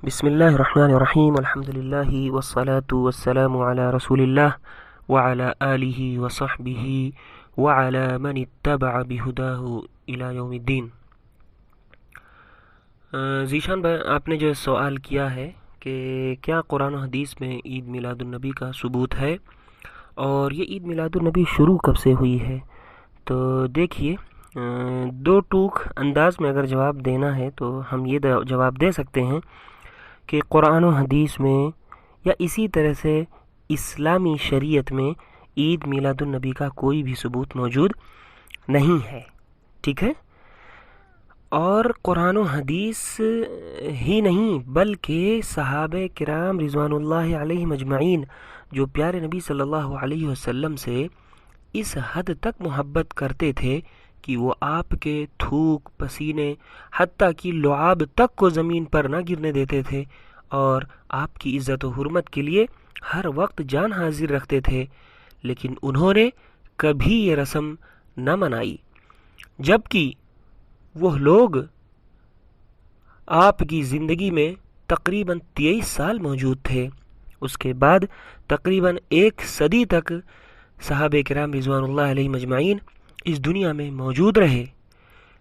بسم اللہ الرحمن الرحیم الحمد للہ والصلاة والسلام علی رسول اللہ وعلی آلہ وصحبہ وعلی من اتبع بہداہ الی یوم الدین۔ ذیشان بھائی، آپ نے جو سوال کیا ہے کہ کیا قرآن و حدیث میں عید میلاد النبی کا ثبوت ہے اور یہ عید میلاد النبی شروع کب سے ہوئی ہے، تو دیکھیے دو ٹوک انداز میں اگر جواب دینا ہے تو ہم یہ جواب دے سکتے ہیں کہ قرآن و حدیث میں یا اسی طرح سے اسلامی شریعت میں عید میلاد النبی کا کوئی بھی ثبوت موجود نہیں ہے، ٹھیک ہے۔ اور قرآن و حدیث ہی نہیں بلکہ صحابہ کرام رضوان اللہ علیہم اجمعین جو پیارے نبی صلی اللہ علیہ وسلم سے اس حد تک محبت کرتے تھے کہ وہ آپ کے تھوک پسینے حتیٰ کہ لعاب تک کو زمین پر نہ گرنے دیتے تھے اور آپ کی عزت و حرمت کے لیے ہر وقت جان حاضر رکھتے تھے، لیکن انہوں نے کبھی یہ رسم نہ منائی، جبکہ وہ لوگ آپ کی زندگی میں تقریباً 23 سال موجود تھے۔ اس کے بعد تقریباً 1 صدی تک صحابہ کرام رضوان اللہ علیہ مجمعین اس دنیا میں موجود رہے،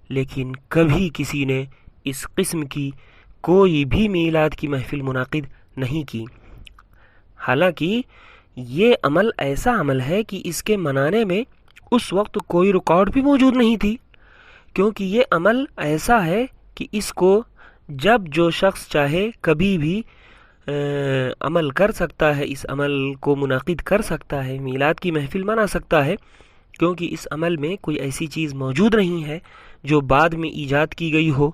لیکن کبھی کسی نے اس قسم کی کوئی بھی میلاد کی محفل منعقد نہیں کی، حالانکہ یہ عمل ایسا عمل ہے کہ اس کے منانے میں اس وقت کوئی ریکارڈ بھی موجود نہیں تھی، کیونکہ یہ عمل ایسا ہے کہ اس کو جب جو شخص چاہے کبھی بھی عمل کر سکتا ہے، اس عمل کو منعقد کر سکتا ہے، میلاد کی محفل منا سکتا ہے، کیونکہ اس عمل میں کوئی ایسی چیز موجود نہیں ہے جو بعد میں ایجاد کی گئی ہو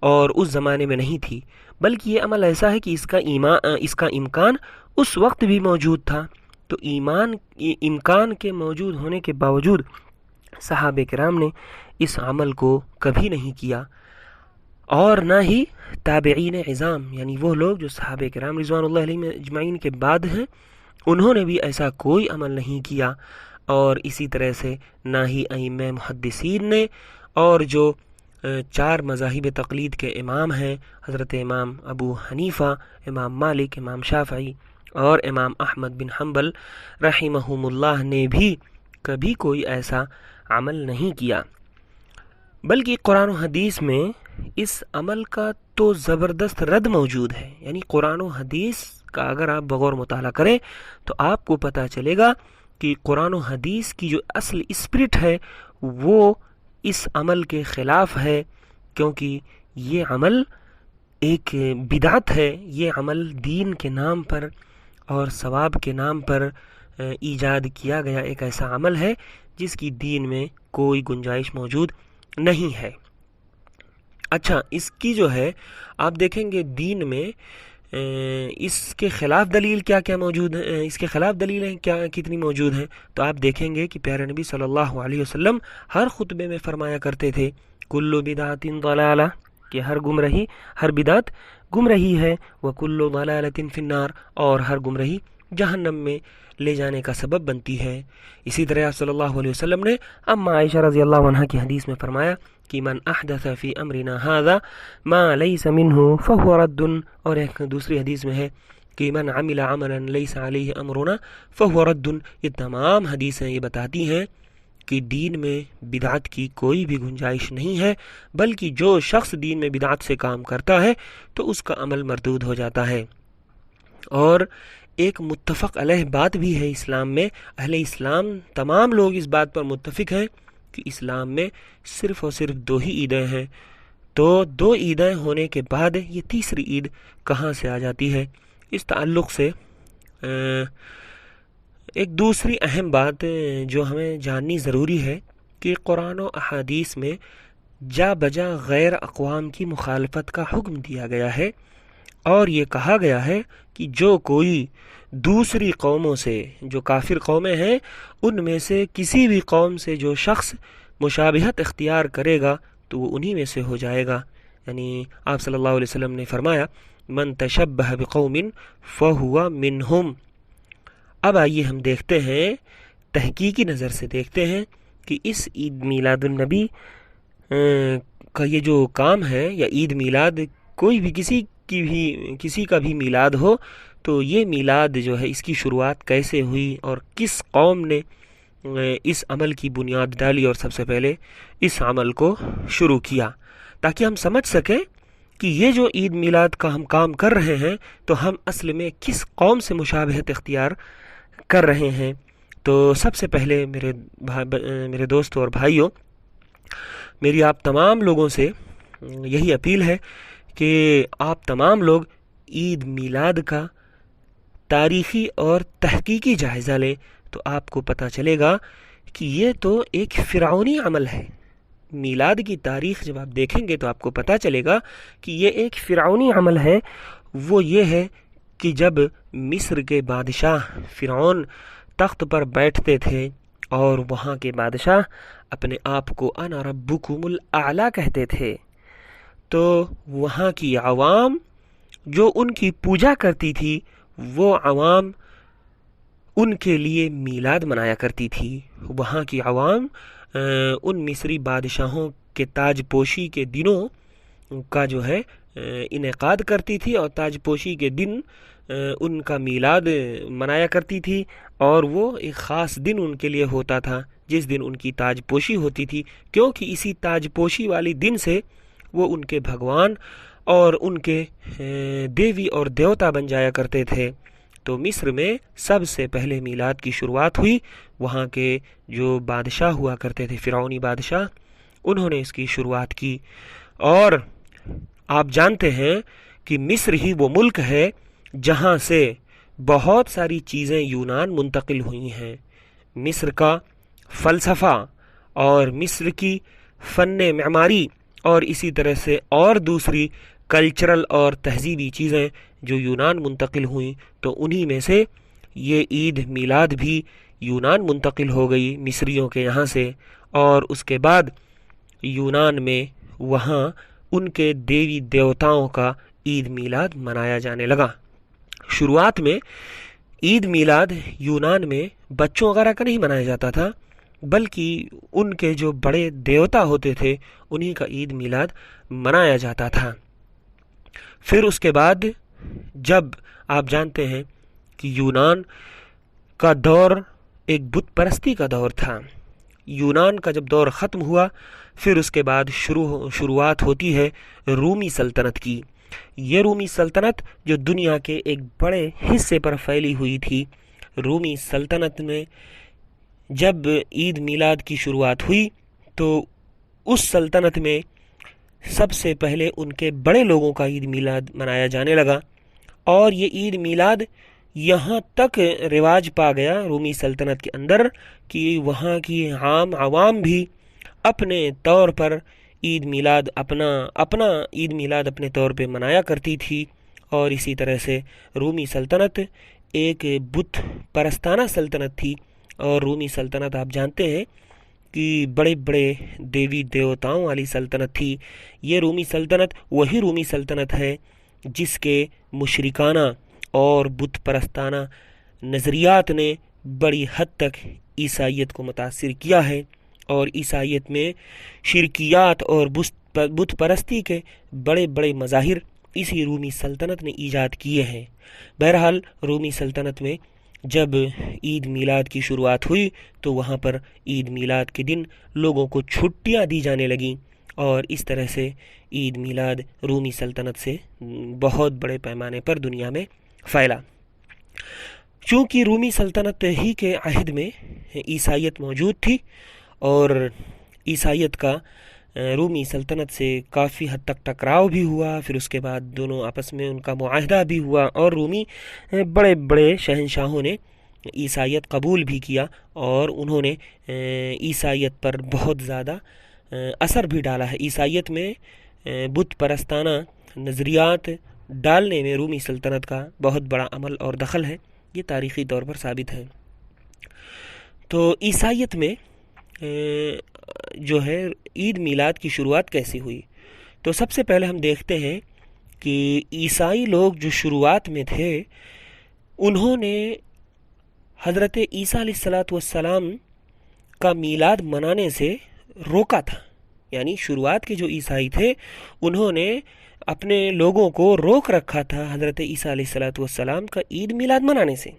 اور اس زمانے میں نہیں تھی، بلکہ یہ عمل ایسا ہے کہ اس کا امکان اس وقت بھی موجود تھا۔ تو امکان کے موجود ہونے کے باوجود صحابہ کرام نے اس عمل کو کبھی نہیں کیا، اور نہ ہی تابعین عظام یعنی وہ لوگ جو صحابہ کرام رضوان اللہ علیہ اجمعین کے بعد ہیں، انہوں نے بھی ایسا کوئی عمل نہیں کیا، اور اسی طرح سے نہ ہی ائمہ محدثین نے، اور جو 4 مذاہب تقلید کے امام ہیں، حضرت امام ابو حنیفہ، امام مالک، امام شافعی اور امام احمد بن حنبل رحمہم اللہ نے بھی کبھی کوئی ایسا عمل نہیں کیا، بلکہ قرآن و حدیث میں اس عمل کا تو زبردست رد موجود ہے۔ یعنی قرآن و حدیث کا اگر آپ بغور مطالعہ کریں تو آپ کو پتہ چلے گا کہ قرآن و حدیث کی جو اصل اسپرٹ ہے وہ اس عمل کے خلاف ہے، کیونکہ یہ عمل ایک بدعت ہے، یہ عمل دین کے نام پر اور ثواب کے نام پر ایجاد کیا گیا ایک ایسا عمل ہے جس کی دین میں کوئی گنجائش موجود نہیں ہے۔ اچھا، اس کی جو ہے آپ دیکھیں گے دین میں اس کے خلاف دلیل کیا کیا موجود ہے، اس کے خلاف دلیلیں کتنی موجود ہیں، تو آپ دیکھیں گے کہ پیارے نبی صلی اللہ علیہ وسلم ہر خطبے میں فرمایا کرتے تھے کل بدعت ضلالہ، کہ ہر بدعت گمراہی ہے، وکل ضلالۃ فی النار، اور ہر گمراہی جہنم میں لے جانے کا سبب بنتی ہے۔ اسی طرح آپ صلی اللہ علیہ وسلم نے اما عائشہ رضی اللہ عنہ کی حدیث میں فرمایا کہ من احدث فی امرنا ھذا ما لیس منہ فہو رد، اور ایک دوسری حدیث میں ہے کہ من عمل عملا لیس علیہ امرنا فہو رد۔ یہ تمام حدیثیں یہ بتاتی ہیں کہ دین میں بدعت کی کوئی بھی گنجائش نہیں ہے، بلکہ جو شخص دین میں بدعت سے کام کرتا ہے تو اس کا عمل مردود ہو جاتا ہے۔ اور ایک متفق علیہ بات بھی ہے اسلام میں، اہل اسلام تمام لوگ اس بات پر متفق ہیں کہ اسلام میں صرف اور صرف 2 ہی عیدیں ہیں، تو 2 عیدیں ہونے کے بعد یہ تیسری عید کہاں سے آ جاتی ہے؟ اس تعلق سے ایک دوسری اہم بات جو ہمیں جاننی ضروری ہے کہ قرآن و احادیث میں جا بجا غیر اقوام کی مخالفت کا حکم دیا گیا ہے، اور یہ کہا گیا ہے کہ جو کوئی دوسری قوموں سے، جو کافر قومیں ہیں، ان میں سے کسی بھی قوم سے جو شخص مشابہت اختیار کرے گا تو وہ انہی میں سے ہو جائے گا۔ یعنی آپ صلی اللہ علیہ وسلم نے فرمایا من تشبہ بقوم فہو منہم۔ اب آئیے ہم دیکھتے ہیں، تحقیقی نظر سے دیکھتے ہیں کہ اس عید میلاد النبی کا یہ جو کام ہے یا عید میلاد کوئی بھی کسی کسی کا بھی میلاد ہو تو یہ میلاد جو ہے اس کی شروعات کیسے ہوئی اور کس قوم نے اس عمل کی بنیاد ڈالی اور سب سے پہلے اس عمل کو شروع کیا، تاکہ ہم سمجھ سکیں کہ یہ جو عید میلاد کا ہم کام کر رہے ہیں تو ہم اصل میں کس قوم سے مشابہت اختیار کر رہے ہیں۔ تو سب سے پہلے میرے دوستوں اور بھائیوں، میری آپ تمام لوگوں سے یہی اپیل ہے کہ آپ تمام لوگ عید میلاد کا تاریخی اور تحقیقی جائزہ لیں، تو آپ کو پتہ چلے گا کہ یہ تو ایک فرعونی عمل ہے۔ میلاد کی تاریخ جب آپ دیکھیں گے تو آپ کو پتہ چلے گا کہ یہ ایک فرعونی عمل ہے۔ وہ یہ ہے کہ جب مصر کے بادشاہ فرعون تخت پر بیٹھتے تھے اور وہاں کے بادشاہ اپنے آپ کو انا ربکم الاعلی کہتے تھے، تو وہاں کی عوام جو ان کی پوجا کرتی تھی وہ عوام ان کے لیے میلاد منایا کرتی تھی۔ وہاں کی عوام ان مصری بادشاہوں کے تاج پوشی کے دنوں کا جو ہے انعقاد کرتی تھی، اور تاج پوشی کے دن ان کا میلاد منایا کرتی تھی، اور وہ ایک خاص دن ان کے لیے ہوتا تھا جس دن ان کی تاج پوشی ہوتی تھی، کیونکہ اسی تاج پوشی والی دن سے وہ ان کے بھگوان اور ان کے دیوی اور دیوتا بن جایا کرتے تھے۔ تو مصر میں سب سے پہلے میلاد کی شروعات ہوئی۔ وہاں کے جو بادشاہ ہوا کرتے تھے، فرعونی بادشاہ، انہوں نے اس کی شروعات کی۔ اور آپ جانتے ہیں کہ مصر ہی وہ ملک ہے جہاں سے بہت ساری چیزیں یونان منتقل ہوئی ہیں۔ مصر کا فلسفہ اور مصر کی فن معماری اور اسی طرح سے اور دوسری کلچرل اور تہذیبی چیزیں جو یونان منتقل ہوئیں، تو انہی میں سے یہ عید میلاد بھی یونان منتقل ہو گئی مصریوں کے یہاں سے، اور اس کے بعد یونان میں وہاں ان کے دیوی دیوتاؤں کا عید میلاد منایا جانے لگا۔ شروعات میں عید میلاد یونان میں بچوں وغیرہ کا نہیں منایا جاتا تھا، بلکہ ان کے جو بڑے دیوتا ہوتے تھے انہی کا عید میلاد منایا جاتا تھا۔ پھر اس کے بعد جب آپ جانتے ہیں کہ یونان کا دور ایک بت پرستی کا دور تھا، یونان کا جب دور ختم ہوا پھر اس کے بعد شروعات ہوتی ہے رومی سلطنت کی۔ یہ رومی سلطنت جو دنیا کے ایک بڑے حصے پر پھیلی ہوئی تھی، رومی سلطنت میں جب عید میلاد کی شروعات ہوئی تو اس سلطنت میں سب سے پہلے ان کے بڑے لوگوں کا عید میلاد منایا جانے لگا، اور یہ عید میلاد یہاں تک رواج پا گیا رومی سلطنت کے اندر کہ وہاں کی عام عوام بھی اپنے طور پر عید میلاد اپنا عید میلاد اپنے طور پہ منایا کرتی تھی۔ اور اسی طرح سے رومی سلطنت ایک بت پرستانہ سلطنت تھی، اور رومی سلطنت آپ جانتے ہیں کہ بڑے بڑے دیوی دیوتاؤں والی سلطنت تھی۔ یہ رومی سلطنت وہی رومی سلطنت ہے جس کے مشرکانہ اور بت پرستانہ نظریات نے بڑی حد تک عیسائیت کو متاثر کیا ہے، اور عیسائیت میں شرکیات اور بت پرستی کے بڑے بڑے مظاہر اسی رومی سلطنت نے ایجاد کیے ہیں۔ بہرحال رومی سلطنت میں جب عید میلاد کی شروعات ہوئی تو وہاں پر عید میلاد کے دن لوگوں کو چھٹیاں دی جانے لگیں، اور اس طرح سے عید میلاد رومی سلطنت سے بہت بڑے پیمانے پر دنیا میں پھیلا۔ چونکہ رومی سلطنت ہی کے عہد میں عیسائیت موجود تھی، اور عیسائیت کا رومی سلطنت سے کافی حد تک ٹکراؤ بھی ہوا، پھر اس کے بعد دونوں آپس میں ان کا معاہدہ بھی ہوا، اور رومی بڑے بڑے شہنشاہوں نے عیسائیت قبول بھی کیا، اور انہوں نے عیسائیت پر بہت زیادہ اثر بھی ڈالا ہے۔ عیسائیت میں بت پرستانہ نظریات ڈالنے میں رومی سلطنت کا بہت بڑا عمل اور دخل ہے، یہ تاریخی طور پر ثابت ہے۔ تو عیسائیت میں جو ہے عید میلاد کی شروعات کیسی ہوئی؟ تو سب سے پہلے ہم دیکھتے ہیں کہ عیسائی لوگ جو شروعات میں تھے انہوں نے حضرت عیسیٰ علیہ السلام کا میلاد منانے سے روکا تھا۔ یعنی شروعات کے جو عیسائی تھے انہوں نے اپنے لوگوں کو روک رکھا تھا حضرت عیسیٰ علیہ السلام کا عید میلاد منانے سے۔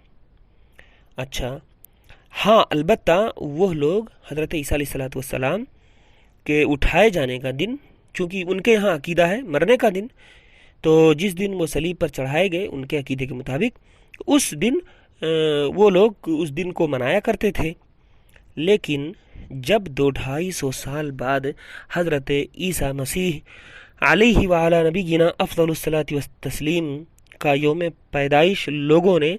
اچھا ہاں، البتہ وہ لوگ حضرت عیسیٰ علیہ السلام کے اٹھائے جانے کا دن، چونکہ ان کے یہاں عقیدہ ہے مرنے کا دن، تو جس دن وہ صلیب پر چڑھائے گئے ان کے عقیدے کے مطابق اس دن وہ لوگ اس دن کو منایا کرتے تھے۔ لیکن جب 200-250 سال بعد حضرت عیسیٰ مسیح علیہ وعلی نبینا افضل الصلاۃ والتسلیم کا یوم پیدائش لوگوں نے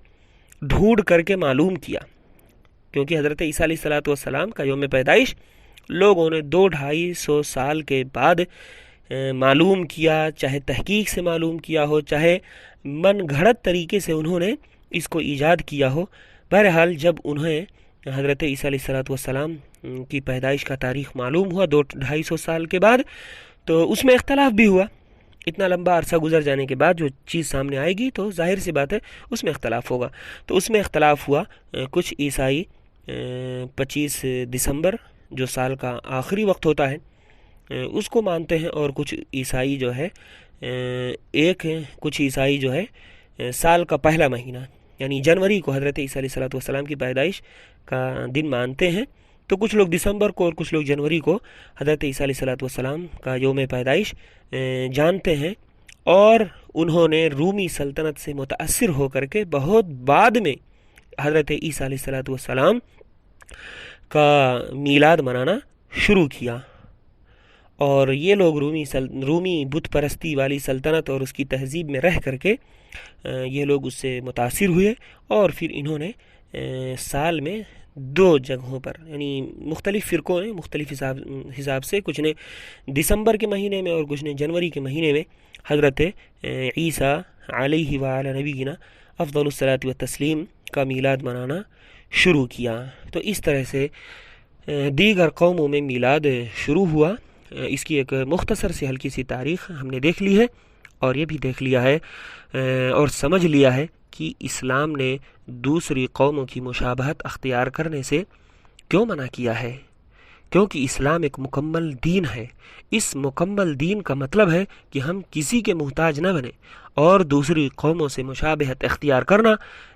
ڈھونڈ کر کے معلوم کیا، کیونکہ حضرت عیسیٰ علیہ السلام کا یوم پیدائش لوگوں نے 200-250 سال کے بعد معلوم کیا، چاہے تحقیق سے معلوم کیا ہو، چاہے من گھڑت طریقے سے انہوں نے اس کو ایجاد کیا ہو۔ بہرحال جب انہیں حضرت عیسیٰ علیہ السلام کی پیدائش کا تاریخ معلوم ہوا 200-250 سال کے بعد، تو اس میں اختلاف بھی ہوا۔ اتنا لمبا عرصہ گزر جانے کے بعد جو چیز سامنے آئے گی تو ظاہر سی بات ہے اس میں اختلاف ہوگا۔ تو اس میں اختلاف ہوا، کچھ عیسائی 25 دسمبر جو سال کا آخری وقت ہوتا ہے اس کو مانتے ہیں، اور کچھ عیسائی جو ہے کچھ عیسائی جو ہے سال کا پہلا مہینہ یعنی جنوری کو حضرت عیسیٰ علیہ السلام کی پیدائش کا دن مانتے ہیں۔ تو کچھ لوگ دسمبر کو اور کچھ لوگ جنوری کو حضرت عیسیٰ علیہ السلام کا یوم پیدائش جانتے ہیں، اور انہوں نے رومی سلطنت سے متاثر ہو کر کے بہت بعد میں حضرت عیسیٰ علیہ السلام کا میلاد منانا شروع کیا، اور یہ لوگ رومی بت پرستی والی سلطنت اور اس کی تہذیب میں رہ کر کے یہ لوگ اس سے متاثر ہوئے، اور پھر انہوں نے سال میں 2 جگہوں پر یعنی مختلف فرقوں نے مختلف حساب سے، کچھ نے دسمبر کے مہینے میں اور کچھ نے جنوری کے مہینے میں حضرت عیسیٰ علیہ وعلی نبینا افضل الصلاۃ والتسلیم کا میلاد منانا شروع کیا۔ تو اس طرح سے دیگر قوموں میں میلاد شروع ہوا۔ اس کی ایک مختصر سی ہلکی سی تاریخ ہم نے دیکھ لی ہے، اور یہ بھی دیکھ لیا ہے اور سمجھ لیا ہے کہ اسلام نے دوسری قوموں کی مشابہت اختیار کرنے سے کیوں منع کیا ہے، کیونکہ اسلام ایک مکمل دین ہے۔ اس مکمل دین کا مطلب ہے کہ ہم کسی کے محتاج نہ بنیں، اور دوسری قوموں سے مشابہت اختیار کرنا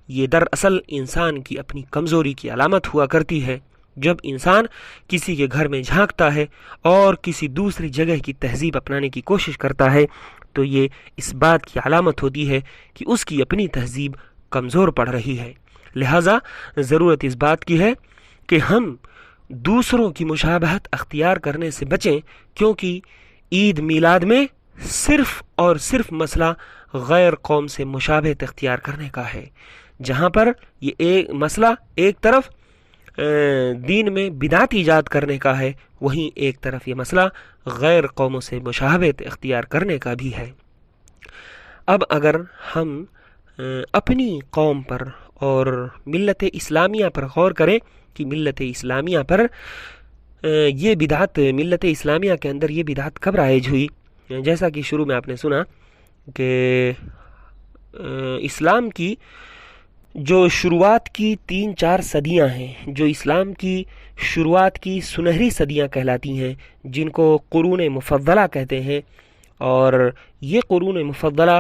یہ دراصل انسان کی اپنی کمزوری کی علامت ہوا کرتی ہے۔ جب انسان کسی کے گھر میں جھانکتا ہے اور کسی دوسری جگہ کی تہذیب اپنانے کی کوشش کرتا ہے تو یہ اس بات کی علامت ہوتی ہے کہ اس کی اپنی تہذیب کمزور پڑ رہی ہے۔ لہٰذا ضرورت اس بات کی ہے کہ ہم دوسروں کی مشابہت اختیار کرنے سے بچیں، کیونکہ عید میلاد میں صرف اور صرف مسئلہ غیر قوم سے مشابہت اختیار کرنے کا ہے۔ جہاں پر یہ ایک مسئلہ ایک طرف دین میں بدعت ایجاد کرنے کا ہے، وہیں ایک طرف یہ مسئلہ غیر قوموں سے مشابہت اختیار کرنے کا بھی ہے۔ اب اگر ہم اپنی قوم پر اور ملت اسلامیہ پر غور کریں کہ ملت اسلامیہ پر یہ بدعت، ملت اسلامیہ کے اندر یہ بدعت کب رائج ہوئی؟ جیسا کہ شروع میں آپ نے سنا کہ اسلام کی جو شروعات کی 3-4 صدیاں ہیں، جو اسلام کی شروعات کی سنہری صدیاں کہلاتی ہیں، جن کو قرون مفضلہ کہتے ہیں، اور یہ قرون مفضلہ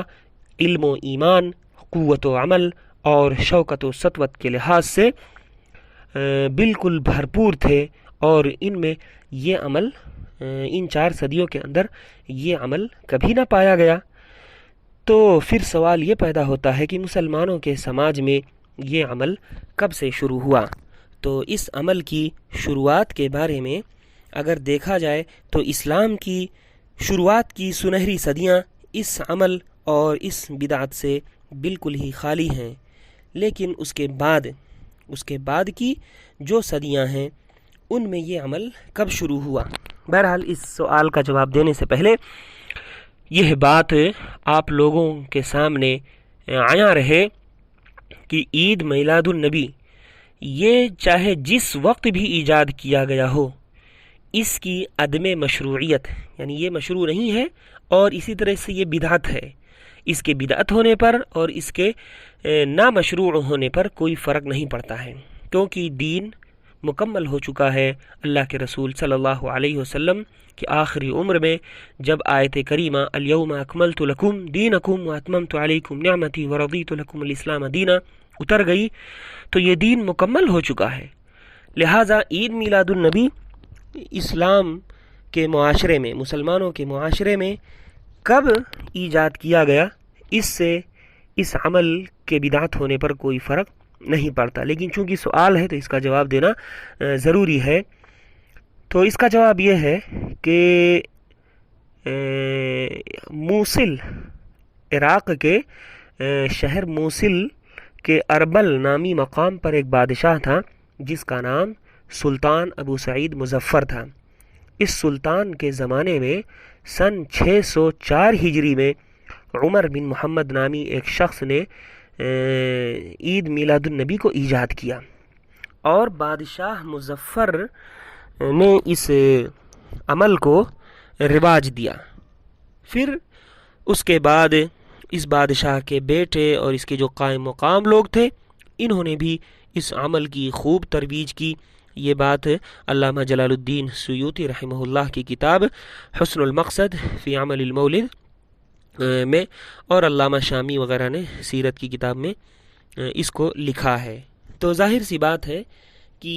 علم و ایمان، قوت و عمل اور شوکت و سطوت کے لحاظ سے بالکل بھرپور تھے، اور ان میں یہ عمل ان 4 صدیوں کے اندر یہ عمل کبھی نہ پایا گیا۔ تو پھر سوال یہ پیدا ہوتا ہے کہ مسلمانوں کے سماج میں یہ عمل کب سے شروع ہوا؟ تو اس عمل کی شروعات کے بارے میں اگر دیکھا جائے تو اسلام کی شروعات کی سنہری صدیاں اس عمل اور اس بدعت سے بالکل ہی خالی ہیں، لیکن اس کے بعد کی جو صدیاں ہیں ان میں یہ عمل کب شروع ہوا؟ بہرحال اس سوال کا جواب دینے سے پہلے یہ بات آپ لوگوں کے سامنے عیاں رہے کہ عید میلاد النبی یہ چاہے جس وقت بھی ایجاد کیا گیا ہو، اس کی عدم مشروعیت یعنی یہ مشروع نہیں ہے، اور اسی طرح سے یہ بدعت ہے۔ اس کے بدعت ہونے پر اور اس کے نامشروع ہونے پر کوئی فرق نہیں پڑتا ہے، کیونکہ دین مکمل ہو چکا ہے۔ اللہ کے رسول صلی اللہ علیہ وسلم کی آخری عمر میں جب آیت کریمہ الیوم اکملت لکم دینکم واتممت علیکم نعمتی ورضیت لکم الاسلام دینا اتر گئی تو یہ دین مکمل ہو چکا ہے۔ لہٰذا عید میلاد النبی اسلام کے معاشرے میں، مسلمانوں کے معاشرے میں کب ایجاد کیا گیا، اس سے اس عمل کے بدعت ہونے پر کوئی فرق نہیں پڑتا، لیکن چونکہ سوال ہے تو اس کا جواب دینا ضروری ہے۔ تو اس کا جواب یہ ہے کہ موصل، عراق کے شہر موصل کے اربل نامی مقام پر ایک بادشاہ تھا جس کا نام سلطان ابو سعید مظفر تھا۔ اس سلطان کے زمانے میں سن 604 ہجری میں عمر بن محمد نامی ایک شخص نے عید میلاد النبی کو ایجاد کیا، اور بادشاہ مظفر نے اس عمل کو رواج دیا۔ پھر اس کے بعد اس بادشاہ کے بیٹے اور اس کے جو قائم مقام لوگ تھے، انہوں نے بھی اس عمل کی خوب ترویج کی۔ یہ بات علامہ جلال الدین سیوطی رحمہ اللہ کی کتاب حسن المقصد فی عمل المولد میں، اور علامہ شامی وغیرہ نے سیرت کی کتاب میں اس کو لکھا ہے۔ تو ظاہر سی بات ہے کہ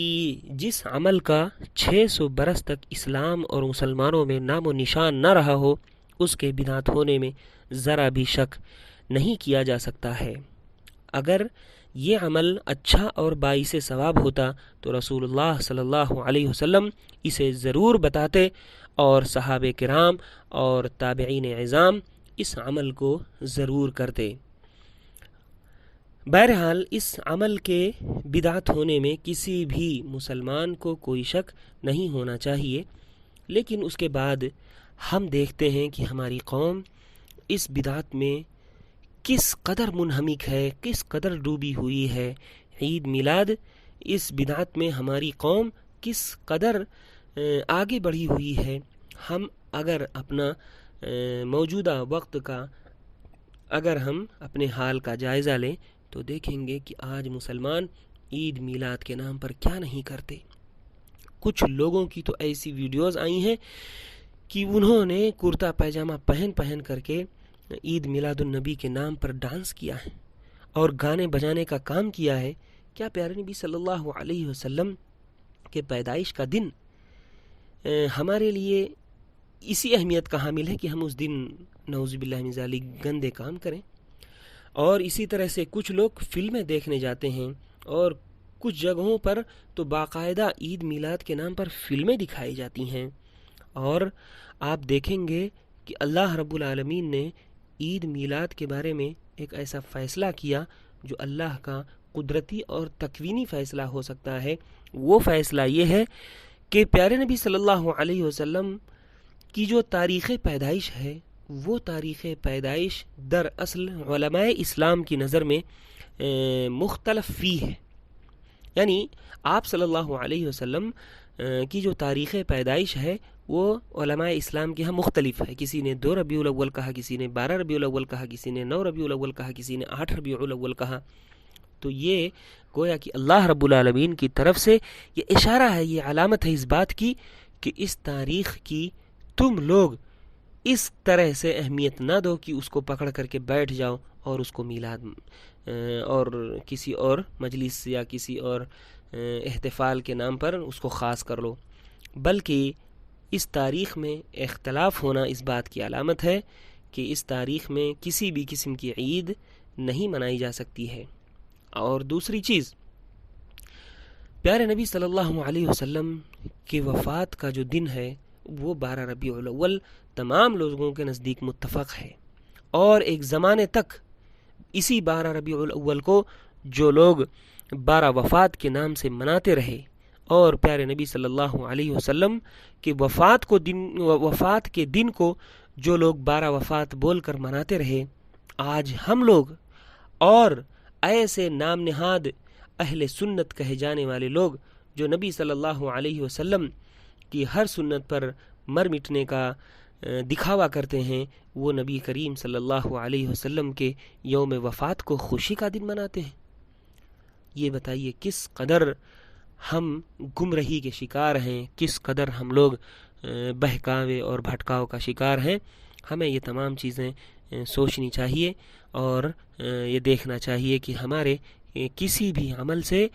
جس عمل کا 600 برس تک اسلام اور مسلمانوں میں نام و نشان نہ رہا ہو، اس کے بدعت ہونے میں ذرا بھی شک نہیں کیا جا سکتا ہے۔ اگر یہ عمل اچھا اور باعث ثواب ہوتا تو رسول اللہ صلی اللہ علیہ وسلم اسے ضرور بتاتے، اور صحابہ کرام اور تابعین عظام اس عمل کو ضرور کرتے۔ بہرحال اس عمل کے بدعت ہونے میں کسی بھی مسلمان کو کوئی شک نہیں ہونا چاہیے، لیکن اس کے بعد ہم دیکھتے ہیں کہ ہماری قوم اس بدعت میں کس قدر منہمک ہے، کس قدر ڈوبی ہوئی ہے۔ عید میلاد، اس بدعت میں ہماری قوم کس قدر آگے بڑھی ہوئی ہے۔ ہم اگر اپنا موجودہ وقت کا اگر ہم اپنے حال کا جائزہ لیں تو دیکھیں گے کہ آج مسلمان عید میلاد کے نام پر کیا نہیں کرتے۔ کچھ لوگوں کی تو ایسی ویڈیوز آئی ہیں کہ انہوں نے کرتا پیجامہ پہن کر کے عید میلاد النبی کے نام پر ڈانس کیا ہے اور گانے بجانے کا کام کیا ہے۔ کیا پیارے نبی صلی اللہ علیہ وسلم کے پیدائش کا دن ہمارے لیے اسی اہمیت کا حامل ہے کہ ہم اس دن نعوذ باللہ من ذالک گندے کام کریں؟ اور اسی طرح سے کچھ لوگ فلمیں دیکھنے جاتے ہیں، اور کچھ جگہوں پر تو باقاعدہ عید میلاد کے نام پر فلمیں دکھائی جاتی ہیں۔ اور آپ دیکھیں گے کہ اللہ رب العالمین نے عید میلاد کے بارے میں ایک ایسا فیصلہ کیا جو اللہ کا قدرتی اور تکوینی فیصلہ ہو سکتا ہے۔ وہ فیصلہ یہ ہے کہ پیارے نبی صلی اللہ علیہ وسلم کی جو تاریخ پیدائش ہے، وہ تاریخ پیدائش در اصل علماء اسلام کی نظر میں مختلف فی ہے، یعنی آپ صلی اللہ علیہ وسلم کی جو تاریخ پیدائش ہے وہ علماء اسلام کے ہاں مختلف ہے۔ کسی نے 2 ربیع الاول کہا، کسی نے 12 ربیع الاول کہا، کسی نے 9 ربیع الاول کہا، کسی نے 8 ربیع الاول کہا۔ تو یہ گویا کہ اللہ رب العالمین کی طرف سے یہ اشارہ ہے، یہ علامت ہے اس بات کی کہ اس تاریخ کی تم لوگ اس طرح سے اہمیت نہ دو کہ اس کو پکڑ کر کے بیٹھ جاؤ اور اس کو میلاد اور کسی اور مجلس یا کسی اور احتفال کے نام پر اس کو خاص کر لو، بلکہ اس تاریخ میں اختلاف ہونا اس بات کی علامت ہے کہ اس تاریخ میں کسی بھی قسم کی عید نہیں منائی جا سکتی ہے۔ اور دوسری چیز، پیارے نبی صلی اللہ علیہ وسلم کی وفات کا جو دن ہے وہ 12 ربیع الاول تمام لوگوں کے نزدیک متفق ہے، اور ایک زمانے تک اسی 12 ربیع الاول کو جو لوگ 12 وفات کے نام سے مناتے رہے، اور پیارے نبی صلی اللہ علیہ وسلم کی وفات کے دن کو جو لوگ 12 وفات بول کر مناتے رہے، آج ہم لوگ اور ایسے نام نہاد اہل سنت کہے جانے والے لوگ جو نبی صلی اللہ علیہ وسلم کی ہر سنت پر مر مٹنے کا دکھاوا کرتے ہیں، وہ نبی کریم صلی اللہ علیہ وسلم کے یوم وفات کو خوشی کا دن مناتے ہیں۔ یہ بتائیے کس قدر ہم گمراہی کے شکار ہیں، کس قدر ہم لوگ بہکاوے اور بھٹکاؤ کا شکار ہیں، ہمیں یہ تمام چیزیں سوچنی چاہیے اور یہ دیکھنا چاہیے کہ ہمارے کسی بھی عمل سے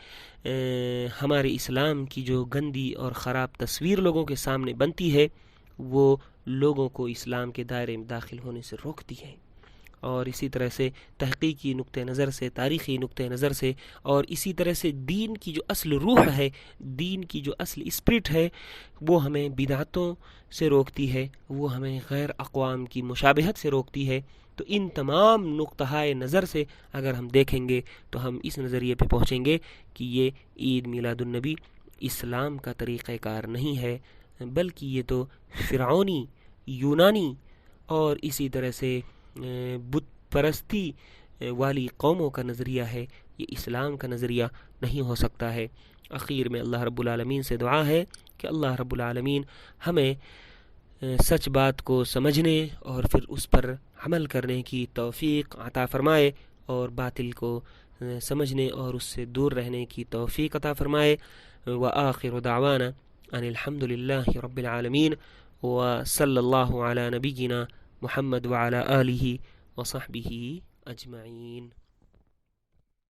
ہمارے اسلام کی جو گندی اور خراب تصویر لوگوں کے سامنے بنتی ہے وہ لوگوں کو اسلام کے دائرے میں داخل ہونے سے روکتی ہے۔ اور اسی طرح سے تحقیقی نقطہ نظر سے، تاریخی نقطہ نظر سے، اور اسی طرح سے دین کی جو اصل روح ہے، دین کی جو اصل اسپرٹ ہے، وہ ہمیں بدعتوں سے روکتی ہے، وہ ہمیں غیر اقوام کی مشابہت سے روکتی ہے۔ تو ان تمام نقطۂ نظر سے اگر ہم دیکھیں گے تو ہم اس نظریے پہ پہنچیں گے کہ یہ عید میلاد النبی اسلام کا طریقہ کار نہیں ہے، بلکہ یہ تو فرعونی، یونانی اور اسی طرح سے بت پرستی والی قوموں کا نظریہ ہے، یہ اسلام کا نظریہ نہیں ہو سکتا ہے۔ اخیر میں اللہ رب العالمین سے دعا ہے کہ اللہ رب العالمین ہمیں سچ بات کو سمجھنے اور پھر اس پر عمل کرنے کی توفیق عطا فرمائے، اور باطل کو سمجھنے اور اس سے دور رہنے کی توفیق عطا فرمائے۔ وآخر دعوانا ان الحمد للہ رب العالمین، وصلی اللہ علی نبینا محمد وعلی آلہ وصحبہ اجمعین۔